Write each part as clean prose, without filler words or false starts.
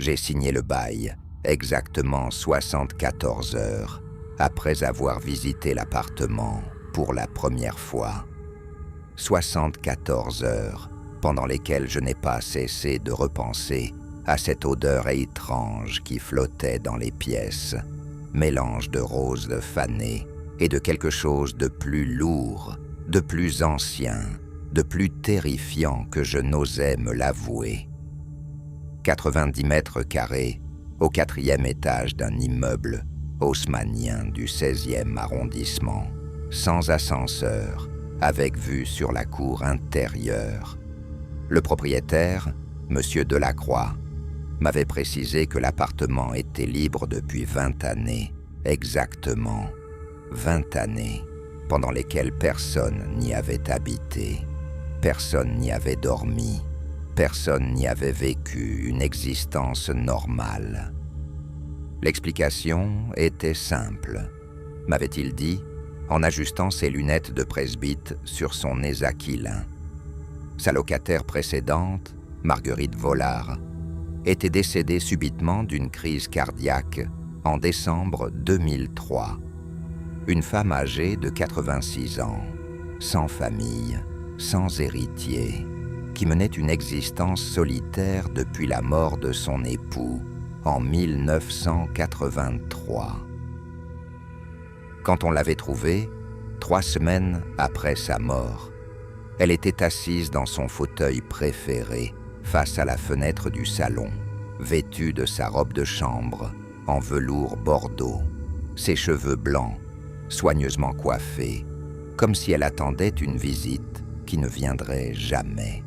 J'ai signé le bail, exactement 74 heures, après avoir visité l'appartement pour la première fois. 74 heures, pendant lesquelles je n'ai pas cessé de repenser à cette odeur étrange qui flottait dans les pièces, mélange de roses fanées et de quelque chose de plus lourd, de plus ancien, de plus terrifiant que je n'osais me l'avouer. 90 mètres carrés, au 4e étage d'un immeuble haussmannien du 16e arrondissement, sans ascenseur, avec vue sur la cour intérieure. Le propriétaire, M. Delacroix, m'avait précisé que l'appartement était libre depuis 20 années, exactement 20 années, pendant lesquelles personne n'y avait habité, personne n'y avait dormi, personne n'y avait vécu une existence normale. L'explication était simple, m'avait-il dit, en ajustant ses lunettes de presbyte sur son nez aquilin. Sa locataire précédente, Marguerite Vollard, était décédée subitement d'une crise cardiaque en décembre 2003. Une femme âgée de 86 ans, sans famille, sans héritier, qui menait une existence solitaire depuis la mort de son époux en 1983. Quand on l'avait trouvée, 3 semaines après sa mort, elle était assise dans son fauteuil préféré, face à la fenêtre du salon, vêtue de sa robe de chambre en velours bordeaux, ses cheveux blancs, soigneusement coiffés, comme si elle attendait une visite qui ne viendrait jamais.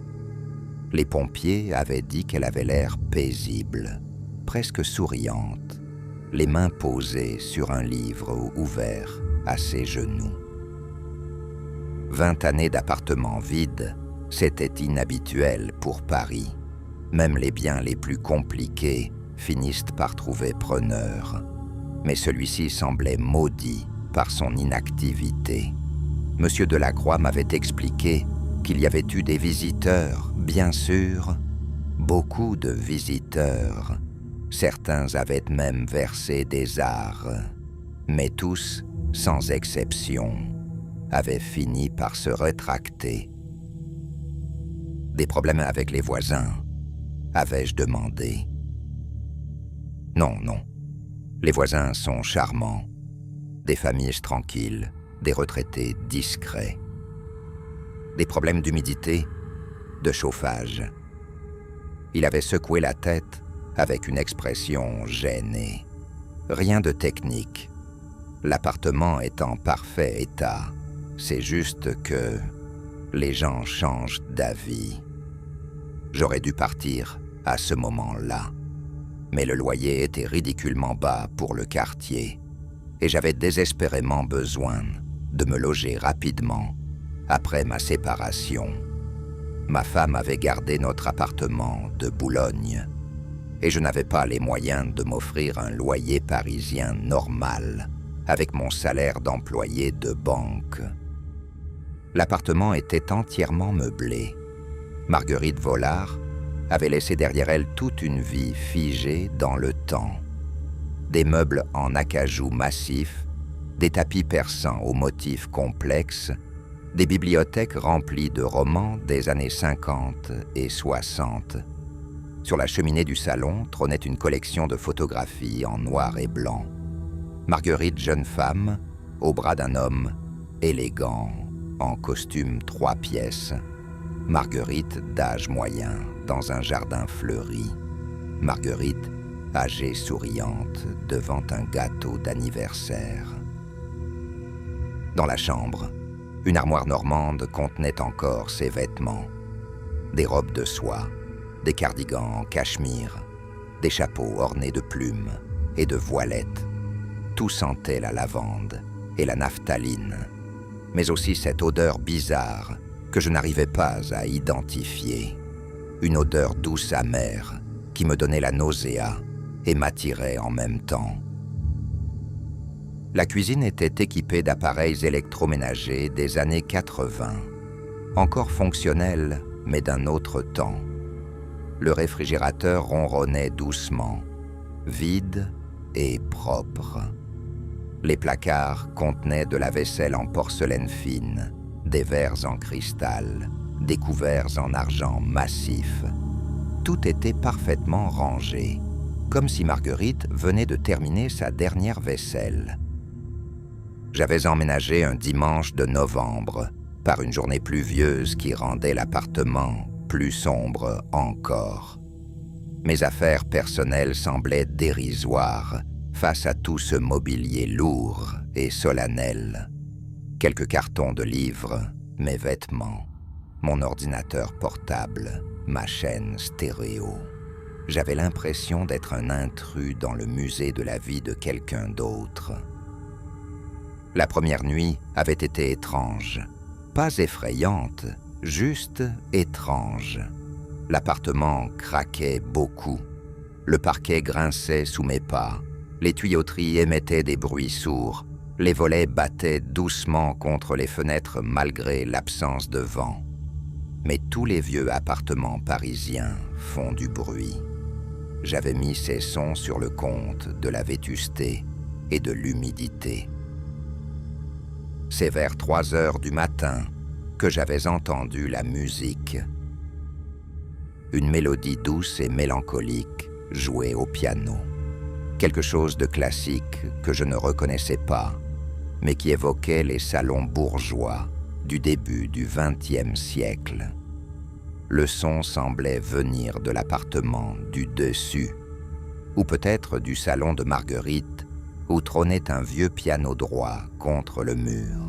Les pompiers avaient dit qu'elle avait l'air paisible, presque souriante, les mains posées sur un livre ouvert à ses genoux. 20 années d'appartement vide, c'était inhabituel pour Paris. Même les biens les plus compliqués finissent par trouver preneur. Mais celui-ci semblait maudit par son inactivité. Monsieur Delacroix m'avait expliqué qu'il y avait eu des visiteurs, bien sûr, beaucoup de visiteurs. Certains avaient même versé des arrhes, mais tous, sans exception, avaient fini par se rétracter. Des problèmes avec les voisins, avais-je demandé. Non, non. Les voisins sont charmants. Des familles tranquilles, des retraités discrets. Des problèmes d'humidité, de chauffage. Il avait secoué la tête avec une expression gênée. Rien de technique. L'appartement est en parfait état. C'est juste que les gens changent d'avis. J'aurais dû partir à ce moment-là, mais le loyer était ridiculement bas pour le quartier et j'avais désespérément besoin de me loger rapidement après ma séparation. Ma femme avait gardé notre appartement de Boulogne et je n'avais pas les moyens de m'offrir un loyer parisien normal avec mon salaire d'employé de banque. L'appartement était entièrement meublé. Marguerite Vollard avait laissé derrière elle toute une vie figée dans le temps. Des meubles en acajou massif, des tapis persans aux motifs complexes, des bibliothèques remplies de romans des années 50 et 60. Sur la cheminée du salon trônait une collection de photographies en noir et blanc. Marguerite, jeune femme, au bras d'un homme, élégant, en costume 3 pièces. Marguerite, d'âge moyen, dans un jardin fleuri. Marguerite, âgée souriante, devant un gâteau d'anniversaire. Dans la chambre, une armoire normande contenait encore ses vêtements. Des robes de soie, des cardigans en cachemire, des chapeaux ornés de plumes et de voilettes. Tout sentait la lavande et la naphtaline, mais aussi cette odeur bizarre que je n'arrivais pas à identifier. Une odeur douce amère qui me donnait la nausée et m'attirait en même temps. La cuisine était équipée d'appareils électroménagers des années 80, encore fonctionnels, mais d'un autre temps. le réfrigérateur ronronnait doucement, vide et propre. Les placards contenaient de la vaisselle en porcelaine fine, des verres en cristal, des couverts en argent massif. Tout était parfaitement rangé, comme si Marguerite venait de terminer sa dernière vaisselle. J'avais emménagé un dimanche de novembre, par une journée pluvieuse qui rendait l'appartement plus sombre encore. Mes affaires personnelles semblaient dérisoires face à tout ce mobilier lourd et solennel. Quelques cartons de livres, mes vêtements, mon ordinateur portable, ma chaîne stéréo. J'avais l'impression d'être un intrus dans le musée de la vie de quelqu'un d'autre. La première nuit avait été étrange. Pas effrayante, juste étrange. L'appartement craquait beaucoup. Le parquet grinçait sous mes pas. Les tuyauteries émettaient des bruits sourds. Les volets battaient doucement contre les fenêtres malgré l'absence de vent. Mais tous les vieux appartements parisiens font du bruit. J'avais mis ces sons sur le compte de la vétusté et de l'humidité. C'est vers 3 heures du matin que j'avais entendu la musique. Une mélodie douce et mélancolique jouée au piano. Quelque chose de classique que je ne reconnaissais pas, mais qui évoquait les salons bourgeois du début du XXe siècle. Le son semblait venir de l'appartement du dessus, ou peut-être du salon de Marguerite, où trônait un vieux piano droit contre le mur.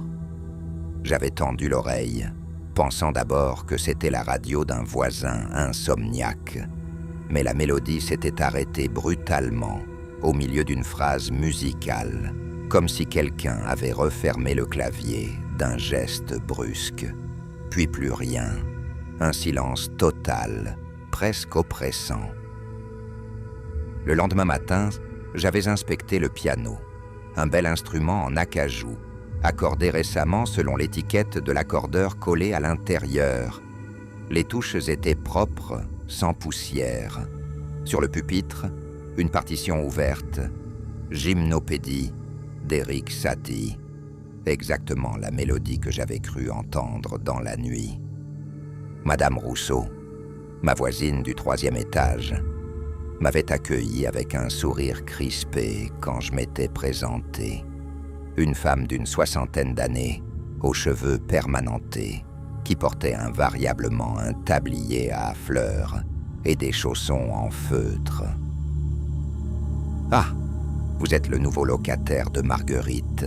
J'avais tendu l'oreille, pensant d'abord que c'était la radio d'un voisin insomniaque, mais la mélodie s'était arrêtée brutalement au milieu d'une phrase musicale, comme si quelqu'un avait refermé le clavier d'un geste brusque. Puis plus rien, un silence total, presque oppressant. Le lendemain matin, j'avais inspecté le piano, un bel instrument en acajou, accordé récemment selon l'étiquette de l'accordeur collé à l'intérieur. Les touches étaient propres, sans poussière. Sur le pupitre, une partition ouverte, Gymnopédie d'Éric Satie, exactement la mélodie que j'avais cru entendre dans la nuit. Madame Rousseau, ma voisine du 3e étage, m'avait accueilli avec un sourire crispé quand je m'étais présenté. Une femme d'une 60aine d'années, aux cheveux permanentés, qui portait invariablement un tablier à fleurs et des chaussons en feutre. « Ah, vous êtes le nouveau locataire de Marguerite »,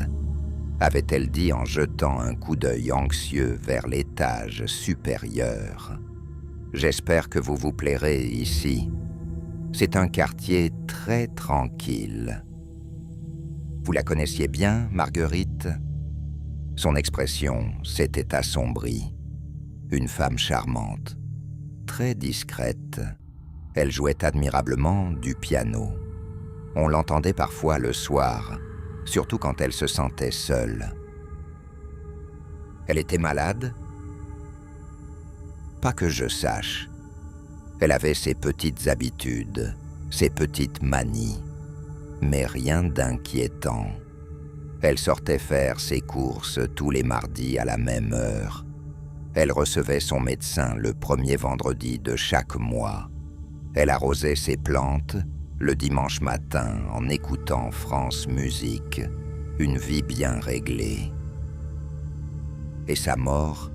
avait-elle dit en jetant un coup d'œil anxieux vers l'étage supérieur. « J'espère que vous vous plairez ici. C'est un quartier très tranquille. » Vous la connaissiez bien, Marguerite ? Son expression s'était assombrie. Une femme charmante, très discrète. Elle jouait admirablement du piano. On l'entendait parfois le soir, surtout quand elle se sentait seule. Elle était malade ? Pas que je sache. Elle avait ses petites habitudes, ses petites manies, mais rien d'inquiétant. Elle sortait faire ses courses tous les mardis à la même heure. Elle recevait son médecin le premier vendredi de chaque mois. Elle arrosait ses plantes le dimanche matin en écoutant France Musique, une vie bien réglée. Et sa mort ?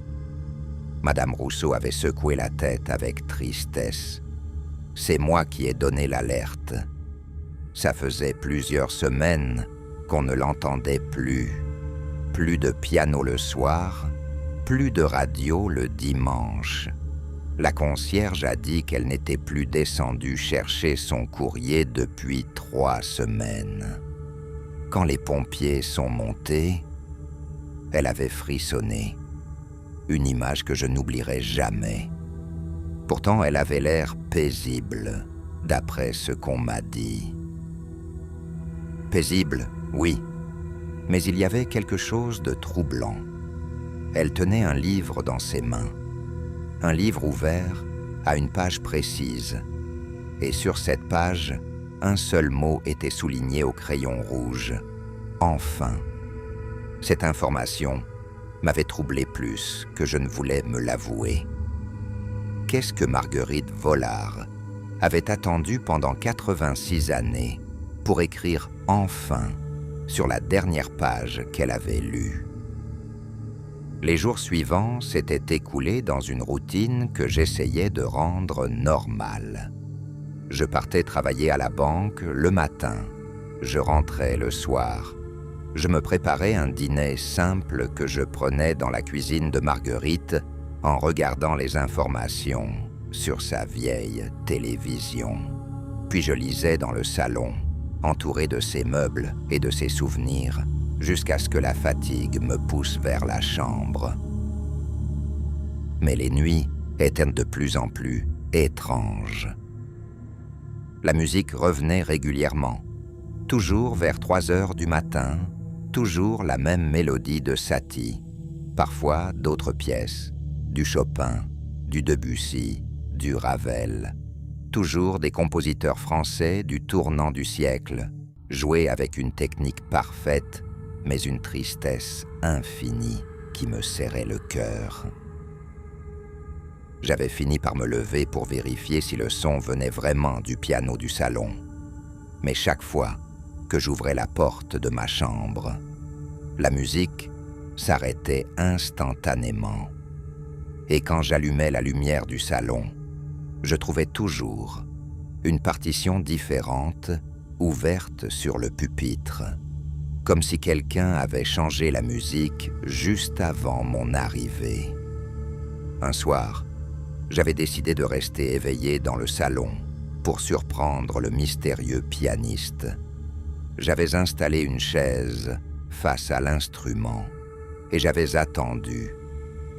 Madame Rousseau avait secoué la tête avec tristesse. C'est moi qui ai donné l'alerte. Ça faisait plusieurs semaines qu'on ne l'entendait plus. Plus de piano le soir, plus de radio le dimanche. La concierge a dit qu'elle n'était plus descendue chercher son courrier depuis 3 semaines. Quand les pompiers sont montés, elle avait frissonné. Une image que je n'oublierai jamais. Pourtant, elle avait l'air paisible, d'après ce qu'on m'a dit. Paisible, oui, mais il y avait quelque chose de troublant. Elle tenait un livre dans ses mains, un livre ouvert à une page précise. Et sur cette page, un seul mot était souligné au crayon rouge. Enfin. Cette information m'avait troublé plus que je ne voulais me l'avouer. Qu'est-ce que Marguerite Vollard avait attendu pendant 86 années pour écrire « enfin » sur la dernière page qu'elle avait lue? Les jours suivants s'étaient écoulés dans une routine que j'essayais de rendre normale. Je partais travailler à la banque le matin, je rentrais le soir. Je me préparais un dîner simple que je prenais dans la cuisine de Marguerite en regardant les informations sur sa vieille télévision. Puis je lisais dans le salon, entouré de ses meubles et de ses souvenirs, jusqu'à ce que la fatigue me pousse vers la chambre. Mais les nuits étaient de plus en plus étranges. La musique revenait régulièrement, toujours vers 3 heures du matin, toujours la même mélodie de Satie, parfois d'autres pièces, du Chopin, du Debussy, du Ravel, toujours des compositeurs français du tournant du siècle, joués avec une technique parfaite, mais une tristesse infinie qui me serrait le cœur. J'avais fini par me lever pour vérifier si le son venait vraiment du piano du salon. Mais chaque fois que j'ouvrais la porte de ma chambre, la musique s'arrêtait instantanément. Et quand j'allumais la lumière du salon, je trouvais toujours une partition différente ouverte sur le pupitre, comme si quelqu'un avait changé la musique juste avant mon arrivée. Un soir, j'avais décidé de rester éveillé dans le salon pour surprendre le mystérieux pianiste. J'avais installé une chaise face à l'instrument et j'avais attendu,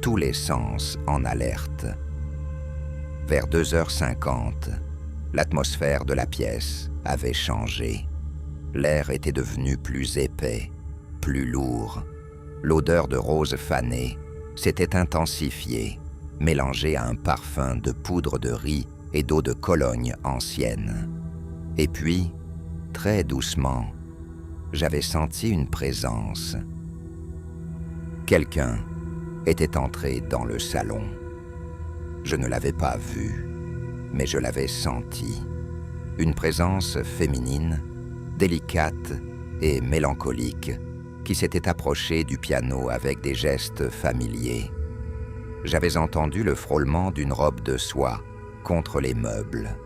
tous les sens en alerte. Vers 2h50, l'atmosphère de la pièce avait changé. L'air était devenu plus épais, plus lourd. L'odeur de rose fanée s'était intensifiée, mélangée à un parfum de poudre de riz et d'eau de Cologne ancienne. Et puis, très doucement, j'avais senti une présence. Quelqu'un était entré dans le salon. Je ne l'avais pas vu, mais je l'avais senti. Une présence féminine, délicate et mélancolique, qui s'était approchée du piano avec des gestes familiers. J'avais entendu le frôlement d'une robe de soie contre les meubles,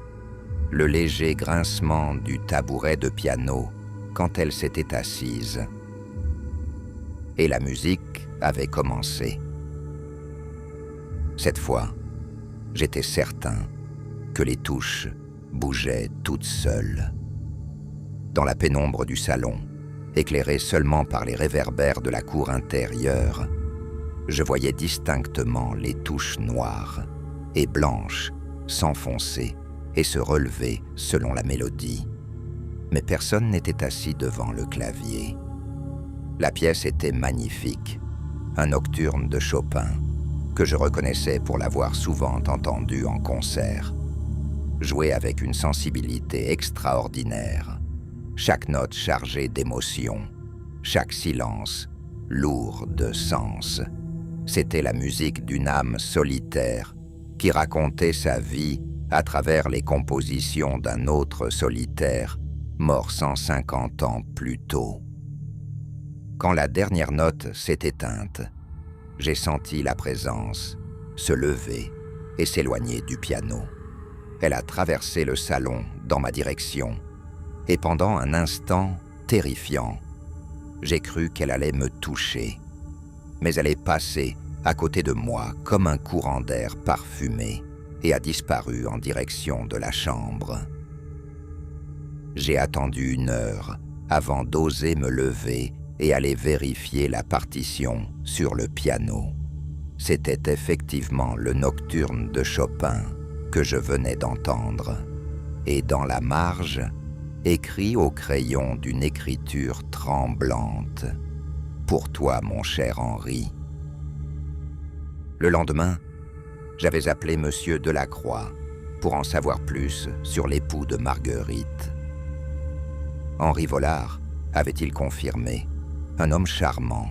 le léger grincement du tabouret de piano quand elle s'était assise. Et la musique avait commencé. Cette fois, j'étais certain que les touches bougeaient toutes seules. Dans la pénombre du salon, éclairée seulement par les réverbères de la cour intérieure, je voyais distinctement les touches noires et blanches s'enfoncer et se relever selon la mélodie. Mais personne n'était assis devant le clavier. La pièce était magnifique, un nocturne de Chopin, que je reconnaissais pour l'avoir souvent entendu en concert, joué avec une sensibilité extraordinaire, chaque note chargée d'émotion, chaque silence lourd de sens. C'était la musique d'une âme solitaire qui racontait sa vie à travers les compositions d'un autre solitaire, mort 150 ans plus tôt. Quand la dernière note s'est éteinte, j'ai senti la présence se lever et s'éloigner du piano. Elle a traversé le salon dans ma direction, et pendant un instant terrifiant, j'ai cru qu'elle allait me toucher. Mais elle est passée à côté de moi comme un courant d'air parfumé et a disparu en direction de la chambre. J'ai attendu 1 heure avant d'oser me lever et aller vérifier la partition sur le piano. C'était effectivement le nocturne de Chopin que je venais d'entendre, et dans la marge, écrit au crayon d'une écriture tremblante, « Pour toi, mon cher Henri ». Le lendemain, J'avais appelé Monsieur Delacroix pour en savoir plus sur l'époux de Marguerite. Henri Vollard, avait-il confirmé, un homme charmant.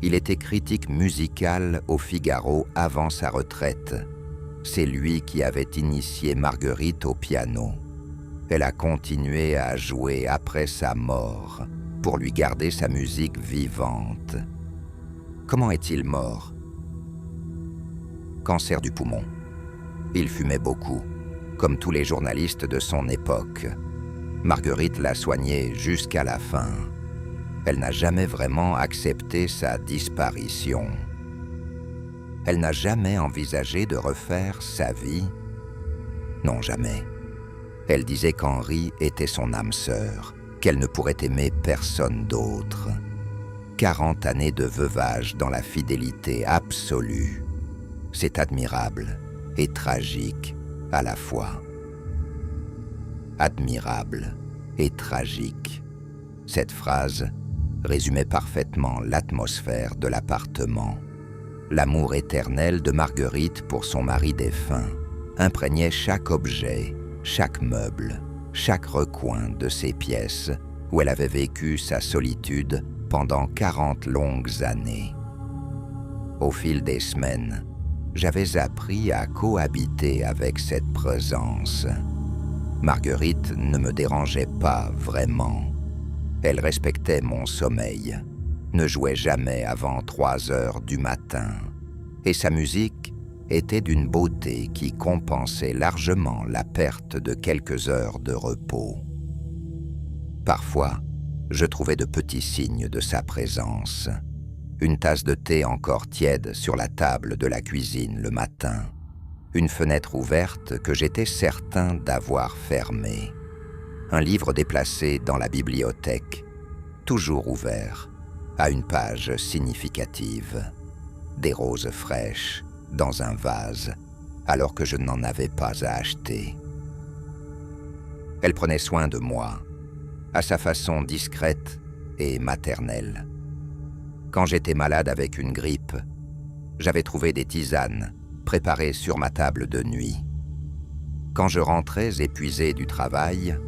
Il était critique musical au Figaro avant sa retraite. C'est lui qui avait initié Marguerite au piano. Elle a continué à jouer après sa mort pour lui garder sa musique vivante. Comment est-il mort? Cancer du poumon. Il fumait beaucoup, comme tous les journalistes de son époque. Marguerite l'a soigné jusqu'à la fin. Elle n'a jamais vraiment accepté sa disparition. Elle n'a jamais envisagé de refaire sa vie. Non, jamais. Elle disait qu'Henri était son âme sœur, qu'elle ne pourrait aimer personne d'autre. 40 années de veuvage dans la fidélité absolue. C'est admirable et tragique à la fois. Admirable et tragique. Cette phrase résumait parfaitement l'atmosphère de l'appartement. L'amour éternel de Marguerite pour son mari défunt imprégnait chaque objet, chaque meuble, chaque recoin de ses pièces où elle avait vécu sa solitude pendant 40 longues années. Au fil des semaines, j'avais appris à cohabiter avec cette présence. Marguerite ne me dérangeait pas vraiment. Elle respectait mon sommeil, ne jouait jamais avant 3 heures du matin, et sa musique était d'une beauté qui compensait largement la perte de quelques heures de repos. Parfois, je trouvais de petits signes de sa présence. Une tasse de thé encore tiède sur la table de la cuisine le matin, une fenêtre ouverte que j'étais certain d'avoir fermée, un livre déplacé dans la bibliothèque, toujours ouvert, à une page significative, des roses fraîches dans un vase, alors que je n'en avais pas à acheter. Elle prenait soin de moi, à sa façon discrète et maternelle. Quand j'étais malade avec une grippe, j'avais trouvé des tisanes préparées sur ma table de nuit. Quand je rentrais épuisé du travail,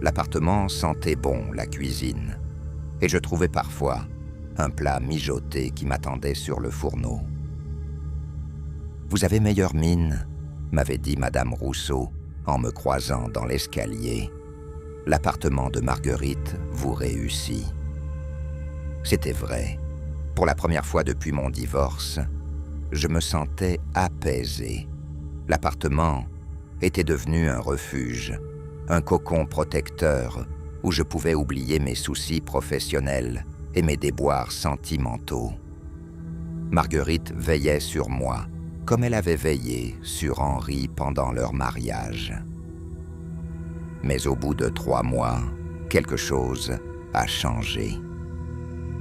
l'appartement sentait bon la cuisine, et je trouvais parfois un plat mijoté qui m'attendait sur le fourneau. « Vous avez meilleure mine », m'avait dit Madame Rousseau en me croisant dans l'escalier. « L'appartement de Marguerite vous réussit. » C'était vrai. Pour la première fois depuis mon divorce, je me sentais apaisé. L'appartement était devenu un refuge, un cocon protecteur où je pouvais oublier mes soucis professionnels et mes déboires sentimentaux. Marguerite veillait sur moi, comme elle avait veillé sur Henri pendant leur mariage. Mais au bout de 3 mois, quelque chose a changé.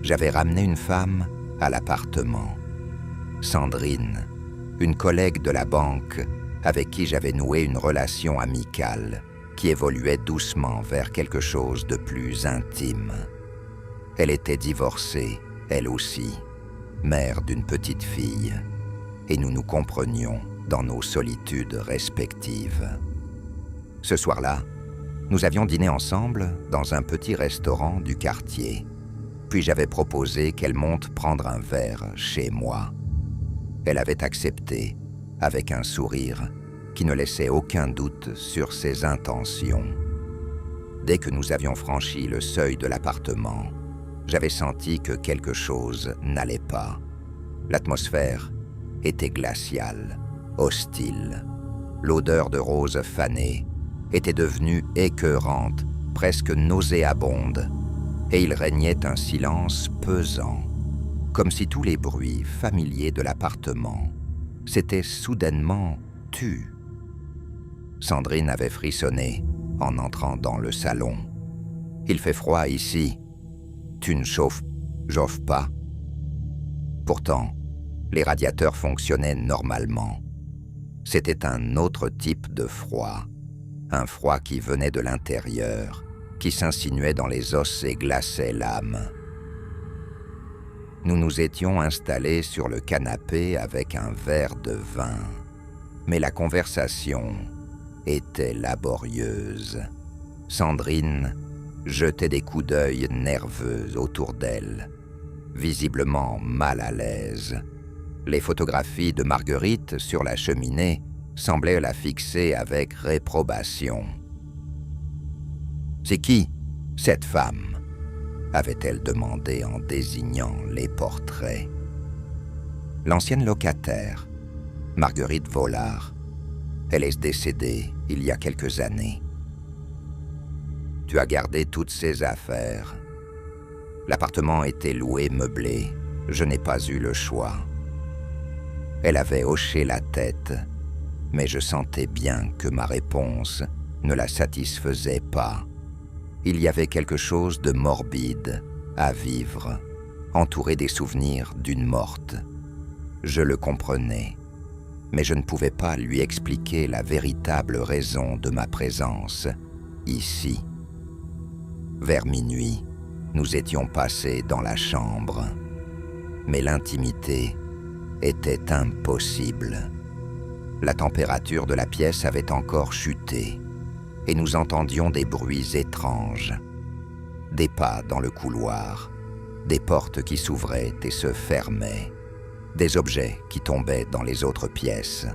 J'avais ramené une femme à l'appartement. Sandrine, une collègue de la banque avec qui j'avais noué une relation amicale qui évoluait doucement vers quelque chose de plus intime. Elle était divorcée, elle aussi, mère d'une petite fille, et nous nous comprenions dans nos solitudes respectives. Ce soir-là, nous avions dîné ensemble dans un petit restaurant du quartier. Puis j'avais proposé qu'elle monte prendre un verre chez moi. Elle avait accepté, avec un sourire qui ne laissait aucun doute sur ses intentions. Dès que nous avions franchi le seuil de l'appartement, j'avais senti que quelque chose n'allait pas. L'atmosphère était glaciale, hostile. L'odeur de roses fanées était devenue écœurante, presque nauséabonde, et il régnait un silence pesant, comme si tous les bruits familiers de l'appartement s'étaient soudainement tus. Sandrine avait frissonné en entrant dans le salon. « Il fait froid ici. Tu ne chauffes pas ?» Pourtant, les radiateurs fonctionnaient normalement. C'était un autre type de froid, un froid qui venait de l'intérieur, qui s'insinuait dans les os et glaçait l'âme. Nous nous étions installés sur le canapé avec un verre de vin, mais la conversation était laborieuse. Sandrine jetait des coups d'œil nerveux autour d'elle, visiblement mal à l'aise. Les photographies de Marguerite sur la cheminée semblaient la fixer avec réprobation. « C'est qui, cette femme ?» avait-elle demandé en désignant les portraits. « L'ancienne locataire, Marguerite Vollard. Elle est décédée il y a quelques années. Tu as gardé toutes ses affaires. L'appartement était loué meublé. Je n'ai pas eu le choix. » Elle avait hoché la tête, mais je sentais bien que ma réponse ne la satisfaisait pas. Il y avait quelque chose de morbide à vivre, entouré des souvenirs d'une morte. Je le comprenais, mais je ne pouvais pas lui expliquer la véritable raison de ma présence ici. Vers minuit, nous étions passés dans la chambre, mais l'intimité était impossible. La température de la pièce avait encore chuté, et nous entendions des bruits étranges. Des pas dans le couloir, des portes qui s'ouvraient et se fermaient, des objets qui tombaient dans les autres pièces.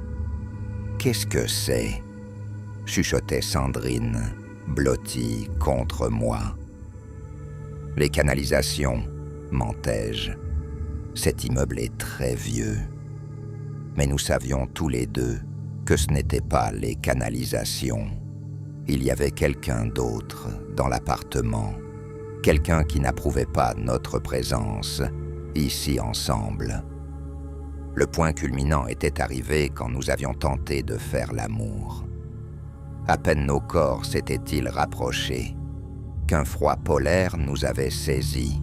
« Qu'est-ce que c'est ?» chuchotait Sandrine, blottie contre moi. « Les canalisations, mentais-je. Cet immeuble est très vieux. » Mais nous savions tous les deux que ce n'était pas les canalisations. Il y avait quelqu'un d'autre dans l'appartement, quelqu'un qui n'approuvait pas notre présence ici ensemble. Le point culminant était arrivé quand nous avions tenté de faire l'amour. À peine nos corps s'étaient-ils rapprochés qu'un froid polaire nous avait saisis.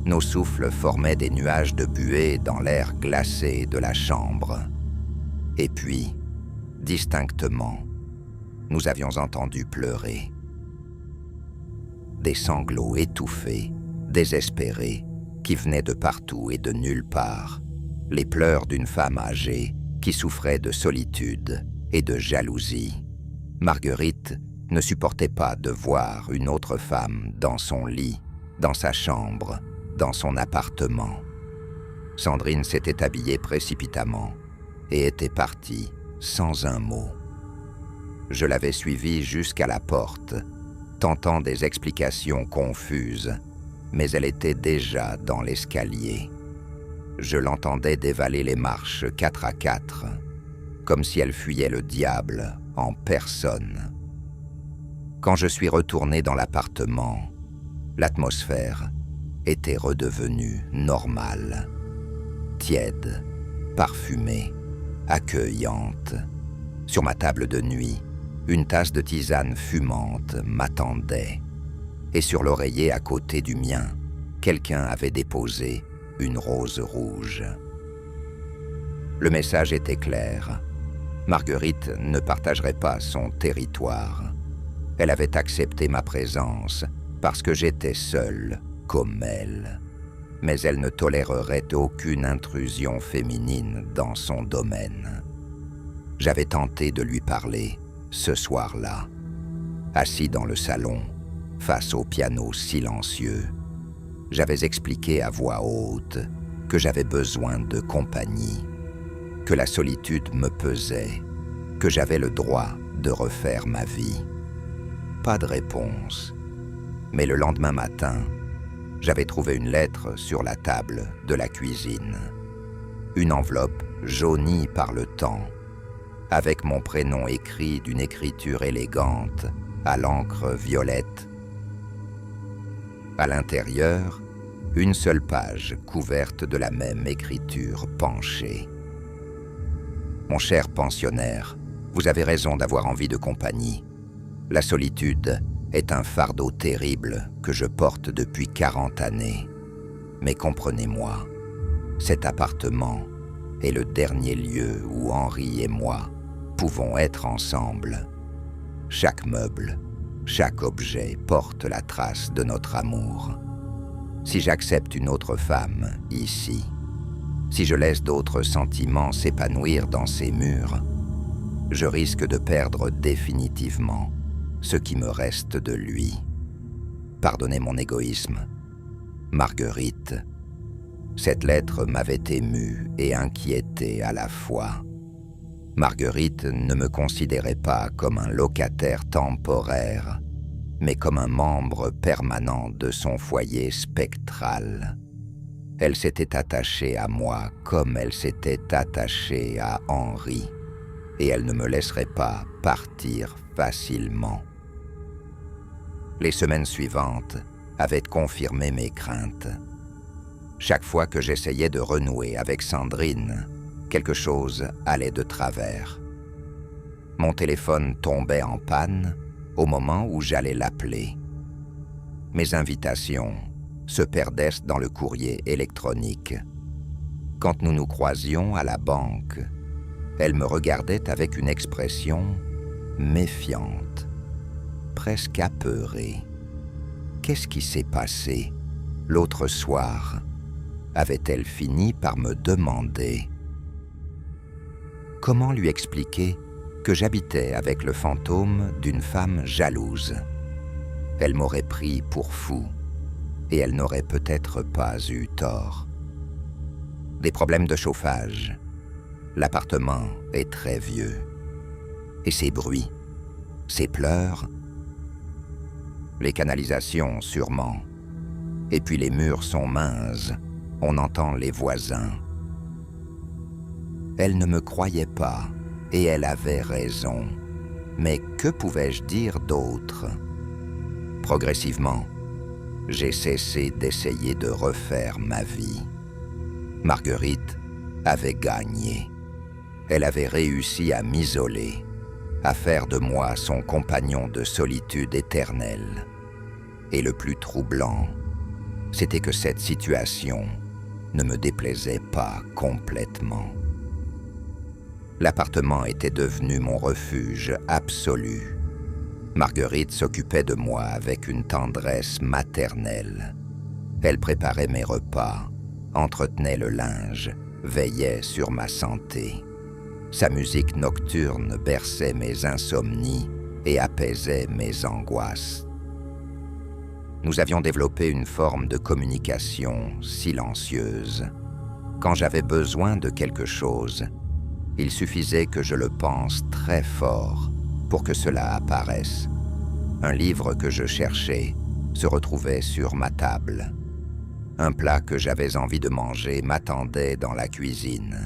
Nos souffles formaient des nuages de buée dans l'air glacé de la chambre. Et puis, distinctement, nous avions entendu pleurer. Des sanglots étouffés, désespérés, qui venaient de partout et de nulle part. Les pleurs d'une femme âgée qui souffrait de solitude et de jalousie. Marguerite ne supportait pas de voir une autre femme dans son lit, dans sa chambre, dans son appartement. Sandrine s'était habillée précipitamment et était partie sans un mot. Je l'avais suivie jusqu'à la porte, tentant des explications confuses, mais elle était déjà dans l'escalier. Je l'entendais dévaler les marches 4 à 4, comme si elle fuyait le diable en personne. Quand je suis retourné dans l'appartement, l'atmosphère était redevenue normale, tiède, parfumée, accueillante. Sur ma table de nuit, une tasse de tisane fumante m'attendait, et sur l'oreiller à côté du mien, quelqu'un avait déposé une rose rouge. Le message était clair. Marguerite ne partagerait pas son territoire. Elle avait accepté ma présence parce que j'étais seul comme elle. Mais elle ne tolérerait aucune intrusion féminine dans son domaine. J'avais tenté de lui parler ce soir-là, assis dans le salon, face au piano silencieux. J'avais expliqué à voix haute que j'avais besoin de compagnie, que la solitude me pesait, que j'avais le droit de refaire ma vie. Pas de réponse. Mais le lendemain matin, j'avais trouvé une lettre sur la table de la cuisine. Une enveloppe jaunie par le temps, avec mon prénom écrit d'une écriture élégante à l'encre violette. À l'intérieur, une seule page couverte de la même écriture penchée. « Mon cher pensionnaire, vous avez raison d'avoir envie de compagnie. La solitude est un fardeau terrible que je porte depuis 40 années. Mais comprenez-moi, cet appartement est le dernier lieu où Henri et moi pouvons être ensemble. Chaque meuble, chaque objet porte la trace de notre amour. Si j'accepte une autre femme ici, si je laisse d'autres sentiments s'épanouir dans ces murs, je risque de perdre définitivement ce qui me reste de lui. Pardonnez mon égoïsme. Marguerite, cette lettre m'avait ému et inquiété à la fois. Marguerite ne me considérait pas comme un locataire temporaire, mais comme un membre permanent de son foyer spectral. Elle s'était attachée à moi comme elle s'était attachée à Henri, et elle ne me laisserait pas partir facilement. Les semaines suivantes avaient confirmé mes craintes. Chaque fois que j'essayais de renouer avec Sandrine, quelque chose allait de travers. Mon téléphone tombait en panne au moment où j'allais l'appeler. Mes invitations se perdaient dans le courrier électronique. Quand nous nous croisions à la banque, elle me regardait avec une expression méfiante, presque apeurée. Qu'est-ce qui s'est passé l'autre soir? Avait-elle fini par me demander? Comment lui expliquer que j'habitais avec le fantôme d'une femme jalouse? Elle m'aurait pris pour fou, et elle n'aurait peut-être pas eu tort. Des problèmes de chauffage. L'appartement est très vieux. Et ces bruits, ces pleurs, les canalisations sûrement. Et puis les murs sont minces, on entend les voisins. Elle ne me croyait pas, et elle avait raison. Mais que pouvais-je dire d'autre? Progressivement, j'ai cessé d'essayer de refaire ma vie. Marguerite avait gagné. Elle avait réussi à m'isoler, à faire de moi son compagnon de solitude éternelle. Et le plus troublant, c'était que cette situation ne me déplaisait pas complètement. L'appartement était devenu mon refuge absolu. Marguerite s'occupait de moi avec une tendresse maternelle. Elle préparait mes repas, entretenait le linge, veillait sur ma santé. Sa musique nocturne berçait mes insomnies et apaisait mes angoisses. Nous avions développé une forme de communication silencieuse. Quand j'avais besoin de quelque chose, il suffisait que je le pense très fort pour que cela apparaisse. Un livre que je cherchais se retrouvait sur ma table. Un plat que j'avais envie de manger m'attendait dans la cuisine.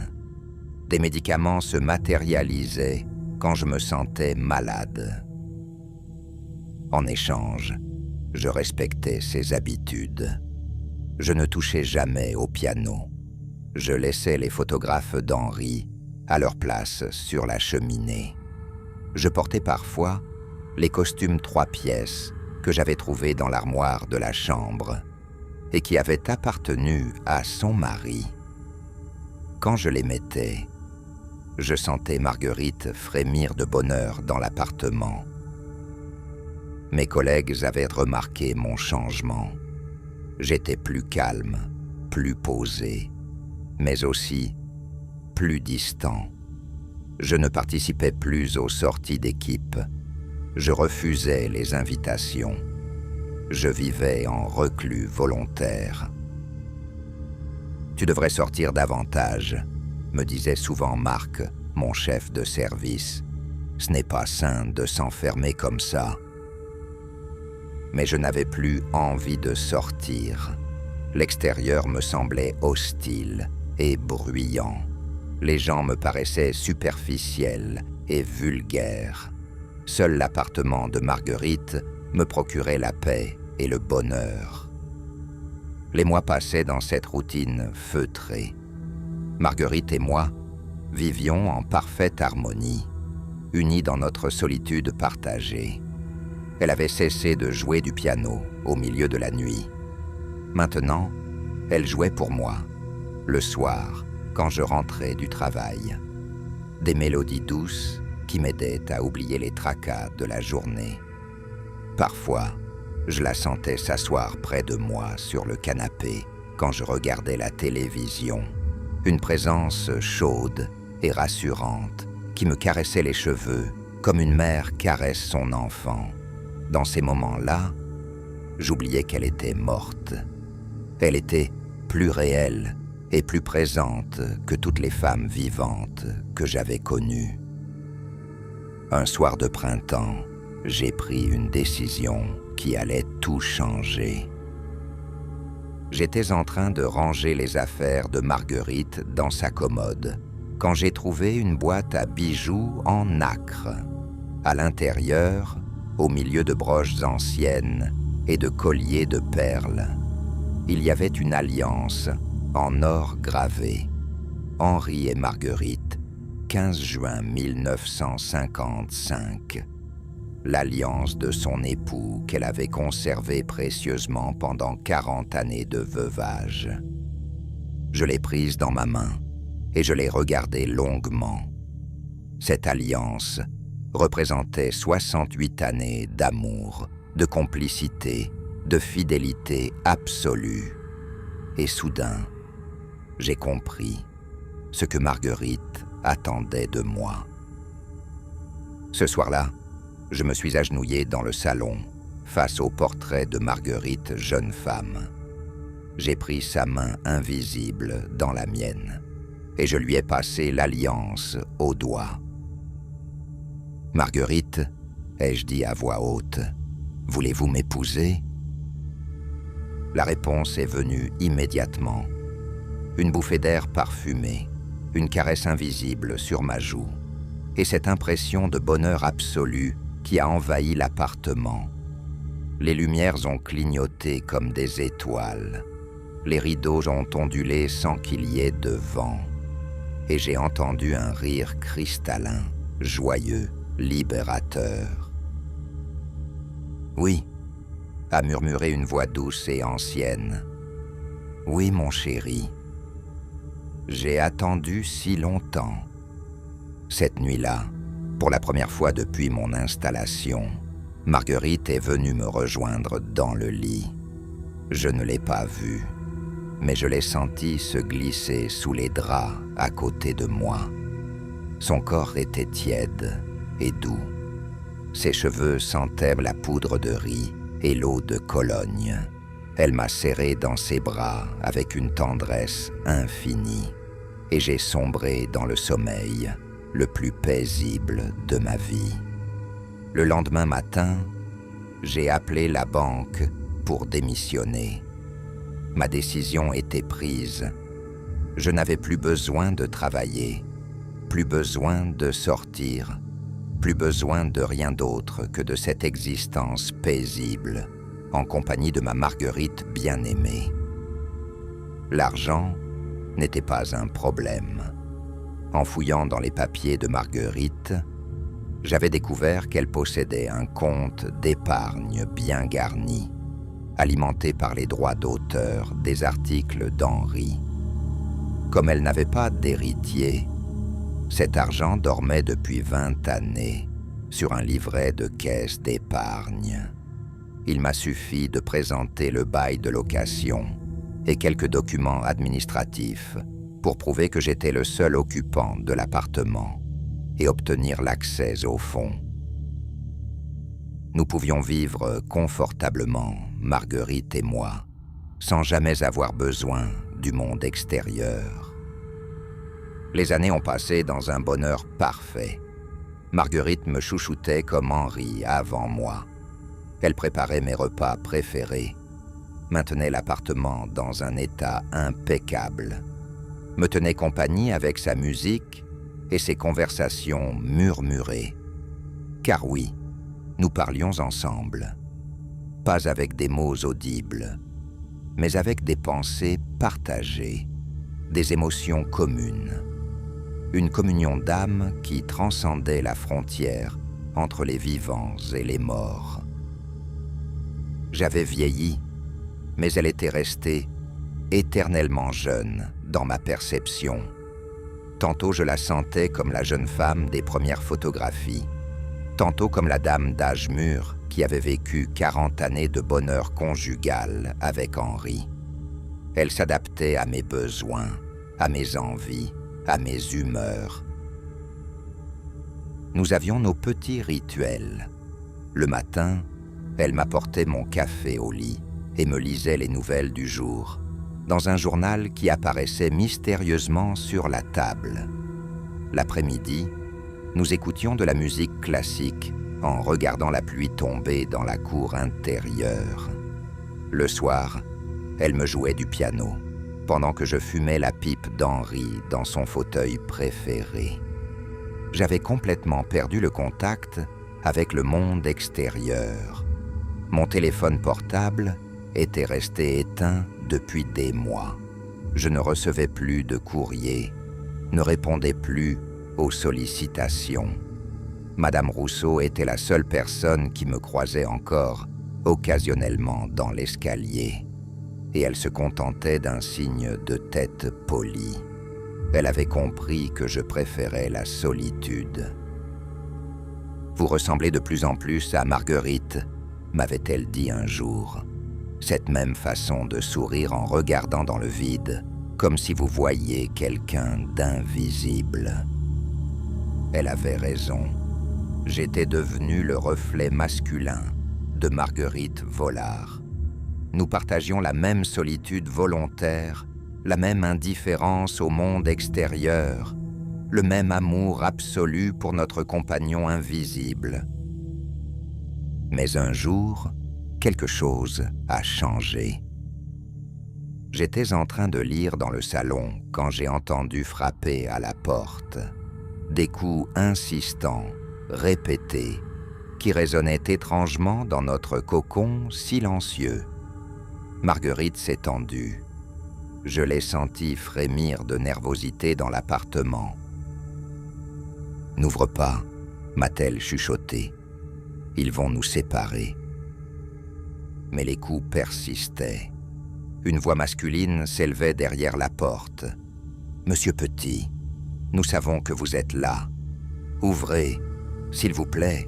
Des médicaments se matérialisaient quand je me sentais malade. En échange, je respectais ses habitudes. Je ne touchais jamais au piano. Je laissais les photographes d'Henri à leur place sur la cheminée. Je portais parfois les costumes 3 pièces que j'avais trouvés dans l'armoire de la chambre et qui avaient appartenu à son mari. Quand je les mettais, je sentais Marguerite frémir de bonheur dans l'appartement. Mes collègues avaient remarqué mon changement. J'étais plus calme, plus posé, mais aussi plus distant. Je ne participais plus aux sorties d'équipe. Je refusais les invitations. Je vivais en reclus volontaire. « Tu devrais sortir davantage », me disait souvent Marc, mon chef de service. « Ce n'est pas sain de s'enfermer comme ça. » Mais je n'avais plus envie de sortir. L'extérieur me semblait hostile et bruyant. Les gens me paraissaient superficiels et vulgaires. Seul l'appartement de Marguerite me procurait la paix et le bonheur. Les mois passaient dans cette routine feutrée. Marguerite et moi vivions en parfaite harmonie, unis dans notre solitude partagée. Elle avait cessé de jouer du piano au milieu de la nuit. Maintenant, elle jouait pour moi, le soir, quand je rentrais du travail. Des mélodies douces qui m'aidaient à oublier les tracas de la journée. Parfois, Je la sentais s'asseoir près de moi sur le canapé quand je regardais la télévision. Une présence chaude et rassurante qui me caressait les cheveux comme une mère caresse son enfant. Dans ces moments-là, j'oubliais qu'elle était morte. Elle était plus réelle et plus présente que toutes les femmes vivantes que j'avais connues. Un soir de printemps, j'ai pris une décision qui allait tout changer. J'étais en train de ranger les affaires de Marguerite dans sa commode quand j'ai trouvé une boîte à bijoux en nacre. À l'intérieur, au milieu de broches anciennes et de colliers de perles, il y avait une alliance en or gravé. Henri et Marguerite, 15 juin 1955. L'alliance de son époux qu'elle avait conservée précieusement pendant 40 années de veuvage. Je l'ai prise dans ma main et je l'ai regardée longuement. Cette alliance représentait 68 années d'amour, de complicité, de fidélité absolue. Et soudain, j'ai compris ce que Marguerite attendait de moi. Ce soir-là, je me suis agenouillé dans le salon, face au portrait de Marguerite, jeune femme. J'ai pris sa main invisible dans la mienne, et je lui ai passé l'alliance au doigt. « Marguerite, ai-je dit à voix haute, voulez-vous m'épouser ?» La réponse est venue immédiatement. Une bouffée d'air parfumé, une caresse invisible sur ma joue, et cette impression de bonheur absolu qui a envahi l'appartement. Les lumières ont clignoté comme des étoiles. Les rideaux ont ondulé sans qu'il y ait de vent. Et j'ai entendu un rire cristallin, joyeux, libérateur. « Oui », a murmuré une voix douce et ancienne. « Oui, mon chéri. J'ai attendu si longtemps. » Cette nuit-là, pour la première fois depuis mon installation, Marguerite est venue me rejoindre dans le lit. Je ne l'ai pas vue, mais je l'ai sentie se glisser sous les draps à côté de moi. Son corps était tiède et doux. Ses cheveux sentaient la poudre de riz et l'eau de Cologne. Elle m'a serré dans ses bras avec une tendresse infinie, et j'ai sombré dans le sommeil le plus paisible de ma vie. Le lendemain matin, j'ai appelé la banque pour démissionner. Ma décision était prise. Je n'avais plus besoin de travailler, plus besoin de sortir, plus besoin de rien d'autre que de cette existence paisible, en compagnie de ma Marguerite bien-aimée. L'argent n'était pas un problème. En fouillant dans les papiers de Marguerite, j'avais découvert qu'elle possédait un compte d'épargne bien garni, alimenté par les droits d'auteur des articles d'Henri. Comme elle n'avait pas d'héritier, cet argent dormait depuis 20 années sur un livret de caisse d'épargne. Il m'a suffi de présenter le bail de location et quelques documents administratifs pour prouver que j'étais le seul occupant de l'appartement et obtenir l'accès au fonds. Nous pouvions vivre confortablement, Marguerite et moi, sans jamais avoir besoin du monde extérieur. Les années ont passé dans un bonheur parfait. Marguerite me chouchoutait comme Henri avant moi. Elle préparait mes repas préférés, maintenait l'appartement dans un état impeccable, me tenait compagnie avec sa musique et ses conversations murmurées. Car oui, nous parlions ensemble, pas avec des mots audibles, mais avec des pensées partagées, des émotions communes, une communion d'âme qui transcendait la frontière entre les vivants et les morts. J'avais vieilli, mais elle était restée éternellement jeune dans ma perception. Tantôt je la sentais comme la jeune femme des premières photographies, tantôt comme la dame d'âge mûr qui avait vécu 40 années de bonheur conjugal avec Henri. Elle s'adaptait à mes besoins, à mes envies, à mes humeurs. Nous avions nos petits rituels. Le matin, elle m'apportait mon café au lit et me lisait les nouvelles du jour, dans un journal qui apparaissait mystérieusement sur la table. L'après-midi, nous écoutions de la musique classique en regardant la pluie tomber dans la cour intérieure. Le soir, elle me jouait du piano, pendant que je fumais la pipe d'Henri dans son fauteuil préféré. J'avais complètement perdu le contact avec le monde extérieur. Mon téléphone portable était resté éteint depuis des mois. Je ne recevais plus de courrier, ne répondais plus aux sollicitations. Madame Rousseau était la seule personne qui me croisait encore occasionnellement dans l'escalier, et elle se contentait d'un signe de tête poli. Elle avait compris que je préférais la solitude. « Vous ressemblez de plus en plus à Marguerite », m'avait-elle dit un jour. Cette même façon de sourire en regardant dans le vide, comme si vous voyiez quelqu'un d'invisible. Elle avait raison. J'étais devenu le reflet masculin de Marguerite Vollard. Nous partagions la même solitude volontaire, la même indifférence au monde extérieur, le même amour absolu pour notre compagnon invisible. Mais un jour, quelque chose a changé. J'étais en train de lire dans le salon quand j'ai entendu frapper à la porte. Des coups insistants, répétés, qui résonnaient étrangement dans notre cocon silencieux. Marguerite s'est tendue. Je l'ai sentie frémir de nervosité dans l'appartement. « N'ouvre pas », m'a-t-elle chuchoté. « Ils vont nous séparer. » Mais les coups persistaient. Une voix masculine s'élevait derrière la porte. « Monsieur Petit, nous savons que vous êtes là. Ouvrez, s'il vous plaît. »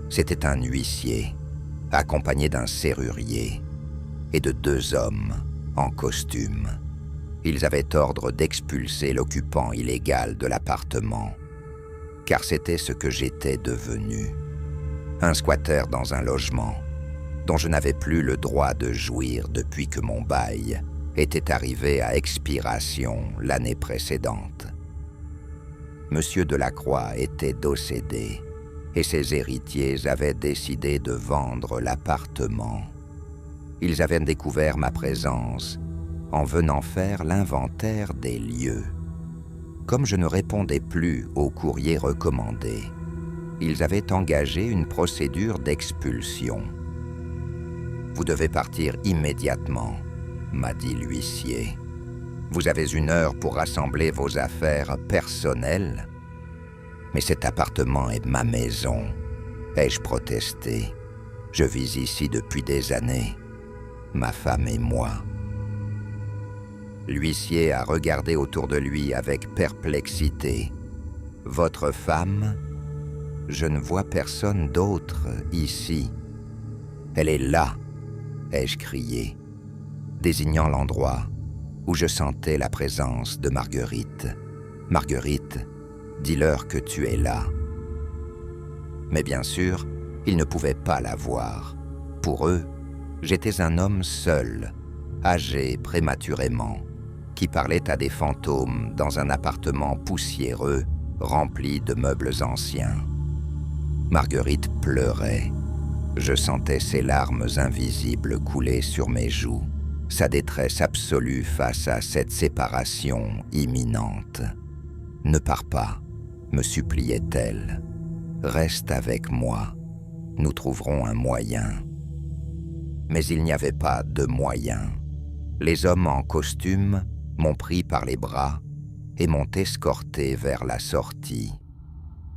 C'était un huissier, accompagné d'un serrurier, et de 2 hommes en costume. Ils avaient ordre d'expulser l'occupant illégal de l'appartement, car c'était ce que j'étais devenu. Un squatteur dans un logement, dont je n'avais plus le droit de jouir depuis que mon bail était arrivé à expiration l'année précédente. Monsieur Delacroix était décédé, et ses héritiers avaient décidé de vendre l'appartement. Ils avaient découvert ma présence en venant faire l'inventaire des lieux. Comme je ne répondais plus aux courriers recommandés, ils avaient engagé une procédure d'expulsion. « Vous devez partir immédiatement », m'a dit l'huissier. « Vous avez 1 heure pour rassembler vos affaires personnelles. » « Mais cet appartement est ma maison, » ai-je protesté. « Je vis ici depuis des années, ma femme et moi. » L'huissier a regardé autour de lui avec perplexité. « Votre femme ? Je ne vois personne d'autre ici. »« Elle est là !» ai-je crié, désignant l'endroit où je sentais la présence de Marguerite. « Marguerite, dis-leur que tu es là. » Mais bien sûr, ils ne pouvaient pas la voir. Pour eux, j'étais un homme seul, âgé prématurément, qui parlait à des fantômes dans un appartement poussiéreux rempli de meubles anciens. Marguerite pleurait. Je sentais ses larmes invisibles couler sur mes joues, sa détresse absolue face à cette séparation imminente. « Ne pars pas », me suppliait-elle. « Reste avec moi, nous trouverons un moyen. » Mais il n'y avait pas de moyen. Les hommes en costume m'ont pris par les bras et m'ont escorté vers la sortie.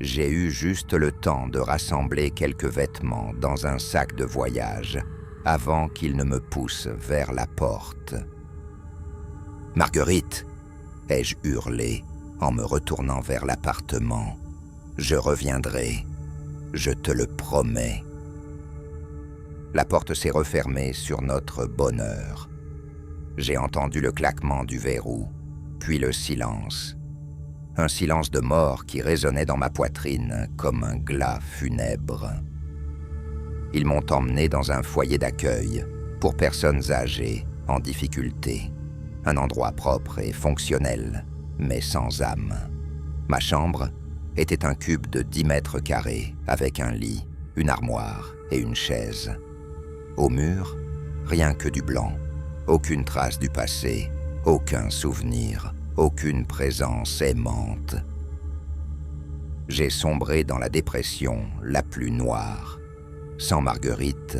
J'ai eu juste le temps de rassembler quelques vêtements dans un sac de voyage avant qu'ils ne me poussent vers la porte. « Marguerite !» ai-je hurlé en me retournant vers l'appartement. Je reviendrai. Je te le promets. » La porte s'est refermée sur notre bonheur. J'ai entendu le claquement du verrou, puis le silence. Un silence de mort qui résonnait dans ma poitrine comme un glas funèbre. Ils m'ont emmené dans un foyer d'accueil pour personnes âgées en difficulté. Un endroit propre et fonctionnel, mais sans âme. Ma chambre était un cube de 10 mètres carrés avec un lit, une armoire et une chaise. Au mur, rien que du blanc. Aucune trace du passé, aucun souvenir, aucune présence aimante. J'ai sombré dans la dépression la plus noire. Sans Marguerite,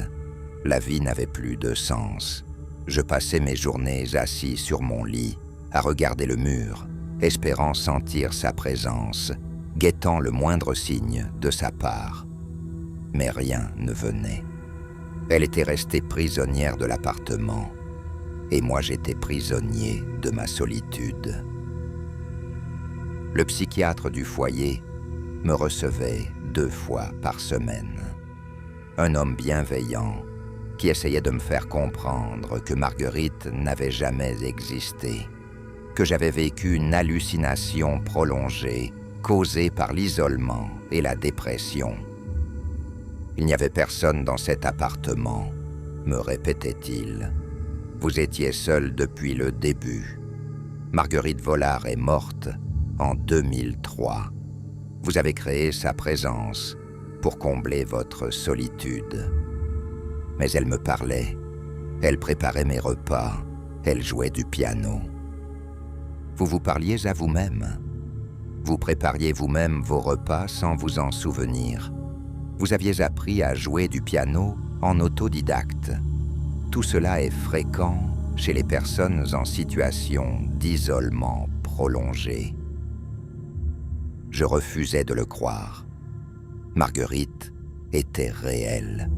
la vie n'avait plus de sens. Je passais mes journées assis sur mon lit, à regarder le mur, espérant sentir sa présence, guettant le moindre signe de sa part. Mais rien ne venait. Elle était restée prisonnière de l'appartement, et moi j'étais prisonnier de ma solitude. Le psychiatre du foyer me recevait 2 fois par semaine. Un homme bienveillant qui essayait de me faire comprendre que Marguerite n'avait jamais existé, que j'avais vécu une hallucination prolongée causée par l'isolement et la dépression. Il n'y avait personne dans cet appartement, me répétait-il. Vous étiez seul depuis le début. Marguerite Vollard est morte en 2003. Vous avez créé sa présence pour combler votre solitude. Mais elle me parlait, elle préparait mes repas, elle jouait du piano. Vous vous parliez à vous-même. Vous prépariez vous-même vos repas sans vous en souvenir. Vous aviez appris à jouer du piano en autodidacte. Tout cela est fréquent chez les personnes en situation d'isolement prolongé. Je refusais de le croire. Marguerite était réelle.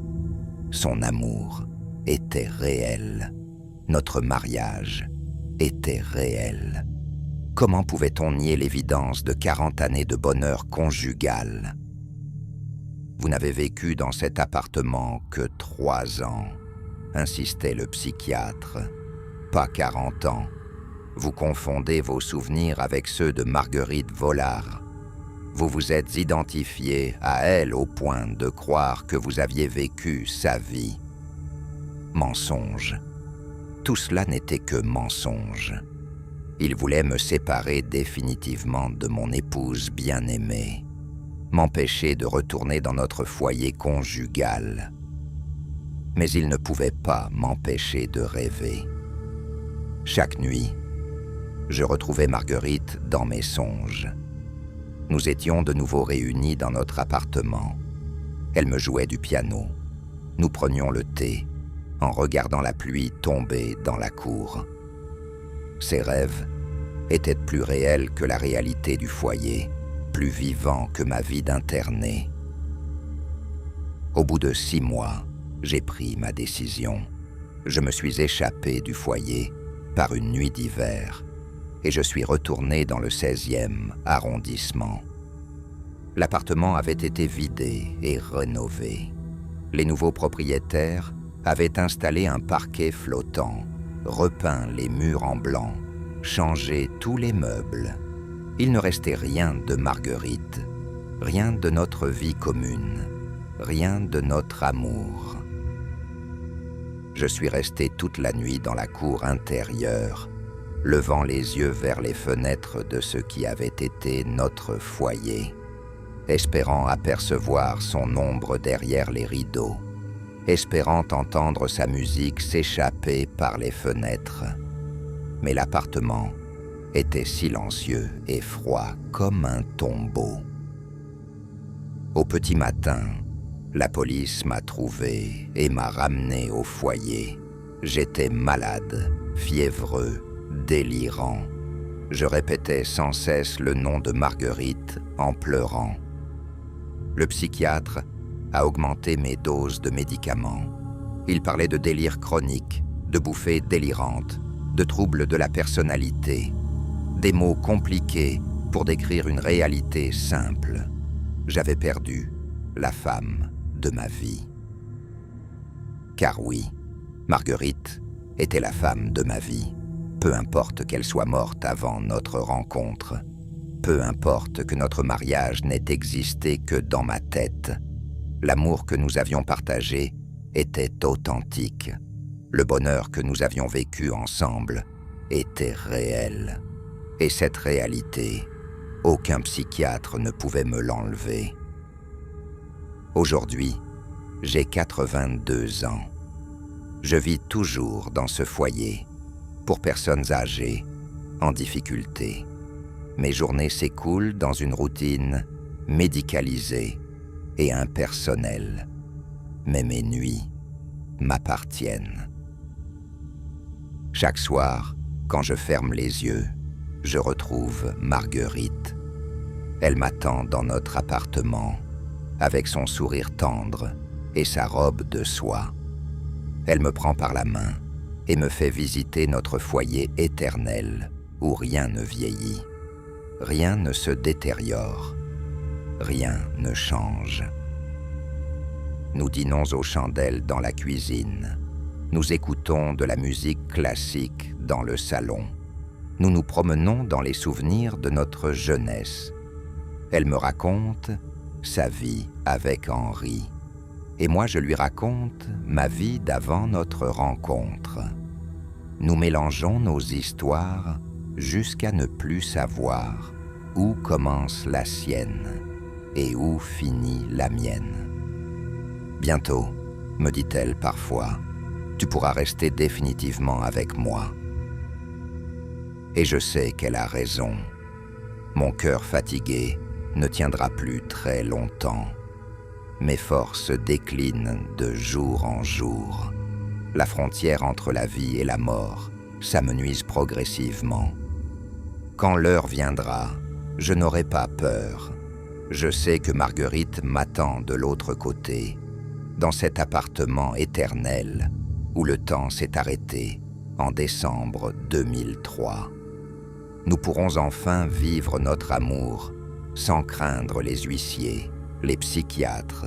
Son amour était réel. Notre mariage était réel. Comment pouvait-on nier l'évidence de 40 années de bonheur conjugal ? Vous n'avez vécu dans cet appartement que 3 ans, insistait le psychiatre. Pas 40 ans. Vous confondez vos souvenirs avec ceux de Marguerite Vollard. Vous vous êtes identifié à elle au point de croire que vous aviez vécu sa vie. Mensonge. Tout cela n'était que mensonge. Il voulait me séparer définitivement de mon épouse bien-aimée, m'empêcher de retourner dans notre foyer conjugal. Mais il ne pouvait pas m'empêcher de rêver. Chaque nuit, je retrouvais Marguerite dans mes songes. Nous étions de nouveau réunis dans notre appartement. Elle me jouait du piano. Nous prenions le thé, en regardant la pluie tomber dans la cour. Ces rêves étaient plus réels que la réalité du foyer, plus vivants que ma vie d'internée. Au bout de 6 mois, j'ai pris ma décision. Je me suis échappé du foyer par une nuit d'hiver et je suis retourné dans le 16e arrondissement. L'appartement avait été vidé et rénové. Les nouveaux propriétaires avaient installé un parquet flottant, repeint les murs en blanc, changé tous les meubles. Il ne restait rien de Marguerite, rien de notre vie commune, rien de notre amour. Je suis resté toute la nuit dans la cour intérieure, levant les yeux vers les fenêtres de ce qui avait été notre foyer, espérant apercevoir son ombre derrière les rideaux, espérant entendre sa musique s'échapper par les fenêtres. Mais l'appartement était silencieux et froid comme un tombeau. Au petit matin, la police m'a trouvé et m'a ramené au foyer. J'étais malade, fiévreux, délirant. Je répétais sans cesse le nom de Marguerite en pleurant. Le psychiatre a augmenté mes doses de médicaments. Il parlait de délire chronique, de bouffées délirantes, de troubles de la personnalité, des mots compliqués pour décrire une réalité simple. j'avais perdu la femme de ma vie. Car oui, Marguerite était la femme de ma vie, peu importe qu'elle soit morte avant notre rencontre, peu importe que notre mariage n'ait existé que dans ma tête. L'amour que nous avions partagé était authentique. Le bonheur que nous avions vécu ensemble était réel. Et cette réalité, aucun psychiatre ne pouvait me l'enlever. Aujourd'hui, j'ai 82 ans. Je vis toujours dans ce foyer, pour personnes âgées, en difficulté. Mes journées s'écoulent dans une routine médicalisée et impersonnelle. Mais mes nuits m'appartiennent. Chaque soir, quand je ferme les yeux, je retrouve Marguerite. Elle m'attend dans notre appartement, avec son sourire tendre et sa robe de soie. Elle me prend par la main et me fait visiter notre foyer éternel, où rien ne vieillit, rien ne se détériore, rien ne change. Nous dînons aux chandelles dans la cuisine. Nous écoutons de la musique classique dans le salon. Nous nous promenons dans les souvenirs de notre jeunesse. Elle me raconte sa vie avec Henri. Et moi, je lui raconte ma vie d'avant notre rencontre. Nous mélangeons nos histoires jusqu'à ne plus savoir où commence la sienne et où finit la mienne. Bientôt, me dit-elle parfois, tu pourras rester définitivement avec moi. Et je sais qu'elle a raison. Mon cœur fatigué ne tiendra plus très longtemps. Mes forces déclinent de jour en jour. La frontière entre la vie et la mort s'amenuise progressivement. Quand l'heure viendra, je n'aurai pas peur. Je sais que Marguerite m'attend de l'autre côté, dans cet appartement éternel où le temps s'est arrêté en décembre 2003. Nous pourrons enfin vivre notre amour sans craindre les huissiers, les psychiatres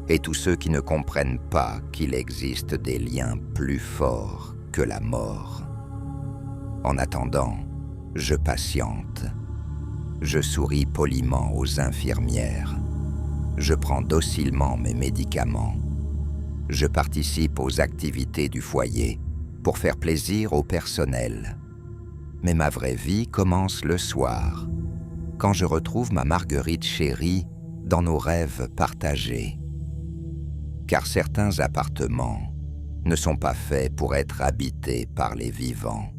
et tous ceux qui ne comprennent pas qu'il existe des liens plus forts que la mort. En attendant, je patiente. Je souris poliment aux infirmières. Je prends docilement mes médicaments. Je participe aux activités du foyer pour faire plaisir au personnel. Mais ma vraie vie commence le soir, quand je retrouve ma Marguerite chérie dans nos rêves partagés. Car certains appartements ne sont pas faits pour être habités par les vivants.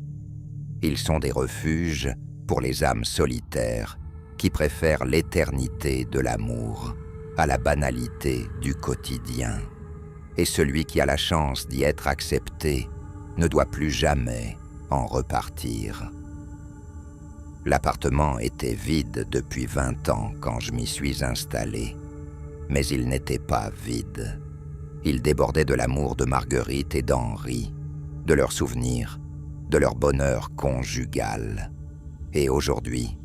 Ils sont des refuges pour les âmes solitaires qui préfèrent l'éternité de l'amour à la banalité du quotidien. Et celui qui a la chance d'y être accepté ne doit plus jamais en repartir. L'appartement était vide depuis 20 ans quand je m'y suis installé. Mais il n'était pas vide. Il débordait de l'amour de Marguerite et d'Henri, de leurs souvenirs, de leur bonheur conjugal. Et aujourd'hui,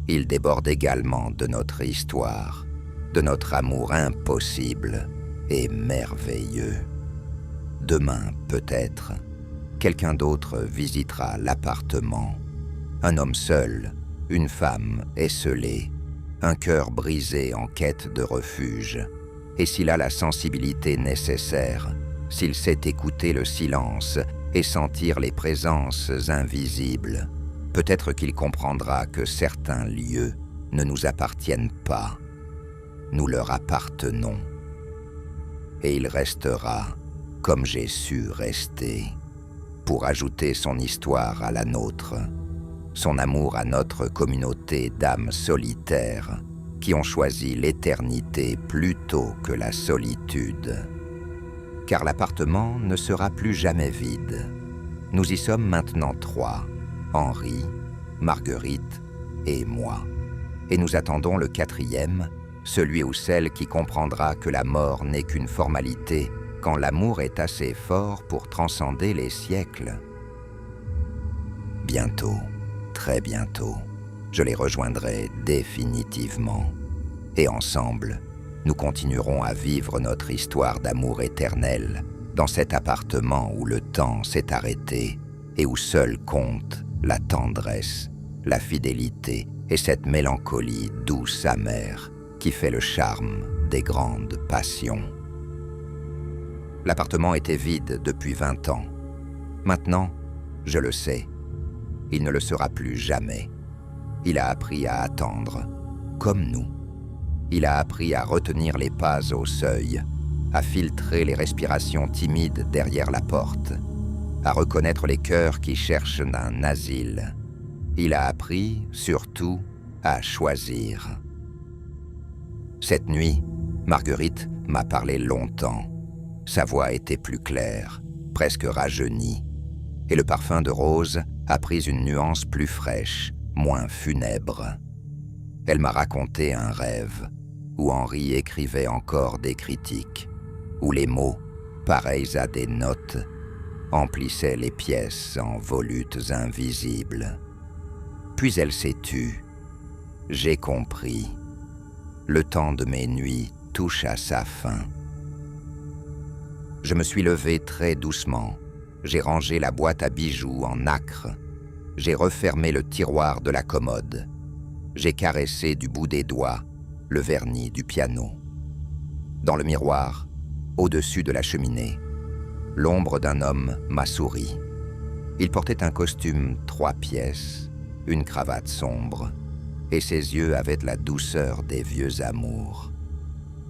il déborde également de notre histoire, de notre amour impossible et merveilleux. Demain, peut-être, quelqu'un d'autre visitera l'appartement. Un homme seul, une femme esseulée, un cœur brisé en quête de refuge. Et s'il a la sensibilité nécessaire, s'il sait écouter le silence et sentir les présences invisibles, peut-être qu'il comprendra que certains lieux ne nous appartiennent pas. Nous leur appartenons. Et il restera comme j'ai su rester, pour ajouter son histoire à la nôtre, son amour à notre communauté d'âmes solitaires qui ont choisi l'éternité plutôt que la solitude. Car l'appartement ne sera plus jamais vide. Nous y sommes maintenant 3, Henri, Marguerite et moi. Et nous attendons le 4e, celui ou celle qui comprendra que la mort n'est qu'une formalité quand l'amour est assez fort pour transcender les siècles. Bientôt, très bientôt, je les rejoindrai définitivement. Et ensemble, nous continuerons à vivre notre histoire d'amour éternel dans cet appartement où le temps s'est arrêté et où seul compte la tendresse, la fidélité et cette mélancolie douce amère qui fait le charme des grandes passions. L'appartement était vide depuis 20 ans. Maintenant, je le sais, il ne le sera plus jamais. Il a appris à attendre, comme nous. Il a appris à retenir les pas au seuil, à filtrer les respirations timides derrière la porte, à reconnaître les cœurs qui cherchent un asile. Il a appris, surtout, à choisir. Cette nuit, Marguerite m'a parlé longtemps. Sa voix était plus claire, presque rajeunie, et le parfum de rose a pris une nuance plus fraîche, moins funèbre. Elle m'a raconté un rêve, où Henri écrivait encore des critiques, où les mots, pareils à des notes, emplissaient les pièces en volutes invisibles. Puis elle s'est tue. J'ai compris. Le temps de mes nuits touche à sa fin. Je me suis levé très doucement. J'ai rangé la boîte à bijoux en nacre. J'ai refermé le tiroir de la commode. J'ai caressé du bout des doigts le vernis du piano. Dans le miroir, au-dessus de la cheminée, l'ombre d'un homme m'a souri. Il portait un costume 3 pièces, une cravate sombre, et ses yeux avaient la douceur des vieux amours.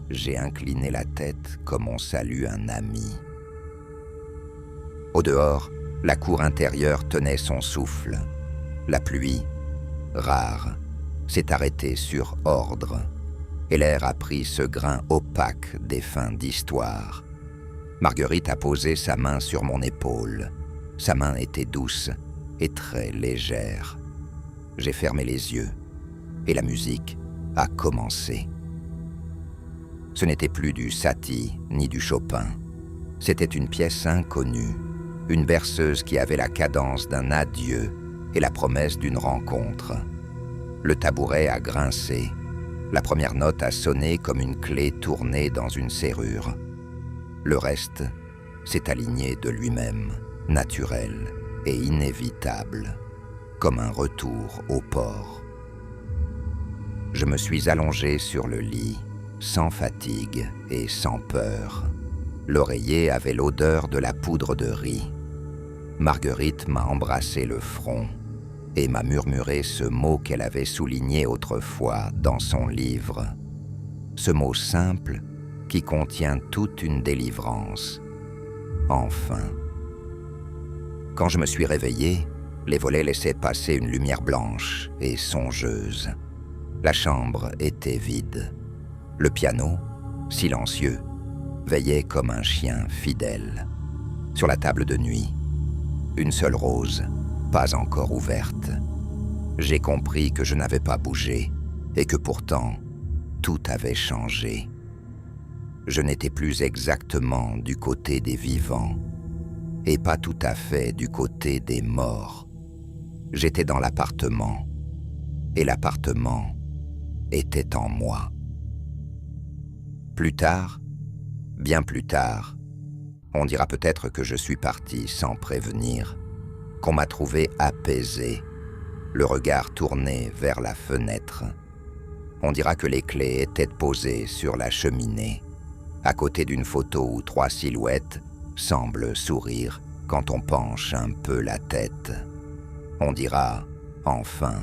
J'ai incliné la tête comme on salue un ami. Au dehors, la cour intérieure tenait son souffle. La pluie, rare, s'est arrêtée sur ordre, et l'air a pris ce grain opaque des fins d'histoire. Marguerite a posé sa main sur mon épaule. Sa main était douce et très légère. J'ai fermé les yeux, et la musique a commencé. Ce n'était plus du Satie ni du Chopin. C'était une pièce inconnue, une berceuse qui avait la cadence d'un adieu et la promesse d'une rencontre. Le tabouret a grincé. La première note a sonné comme une clé tournée dans une serrure. Le reste s'est aligné de lui-même, naturel et inévitable, comme un retour au port. Je me suis allongé sur le lit, sans fatigue et sans peur. L'oreiller avait l'odeur de la poudre de riz. Marguerite m'a embrassé le front et m'a murmuré ce mot qu'elle avait souligné autrefois dans son livre. Ce mot simple qui contient toute une délivrance. Enfin. Quand je me suis réveillé, les volets laissaient passer une lumière blanche et songeuse. La chambre était vide. Le piano, silencieux, veillait comme un chien fidèle. Sur la table de nuit, une seule rose, pas encore ouverte. J'ai compris que je n'avais pas bougé et que pourtant, tout avait changé. Je n'étais plus exactement du côté des vivants et pas tout à fait du côté des morts. J'étais dans l'appartement et l'appartement était en moi. Plus tard, bien plus tard, on dira peut-être que je suis parti sans prévenir, qu'on m'a trouvé apaisé, le regard tourné vers la fenêtre. On dira que les clés étaient posées sur la cheminée, à côté d'une photo où 3 silhouettes semblent sourire quand on penche un peu la tête. On dira, enfin,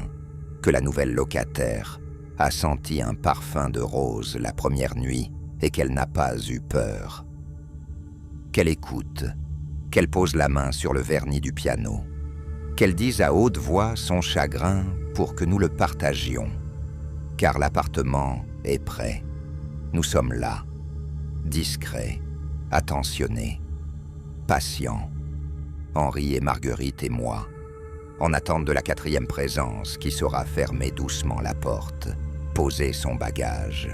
que la nouvelle locataire a senti un parfum de rose la première nuit et qu'elle n'a pas eu peur. Qu'elle écoute, qu'elle pose la main sur le vernis du piano, qu'elle dise à haute voix son chagrin pour que nous le partagions. Car l'appartement est prêt. Nous sommes là, discrets, attentionnés, patients, Henri et Marguerite et moi, en attente de la 4e présence qui saura fermer doucement la porte, poser son bagage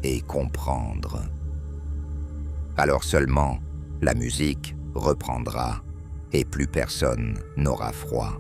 et comprendre. Alors seulement, la musique reprendra et plus personne n'aura froid.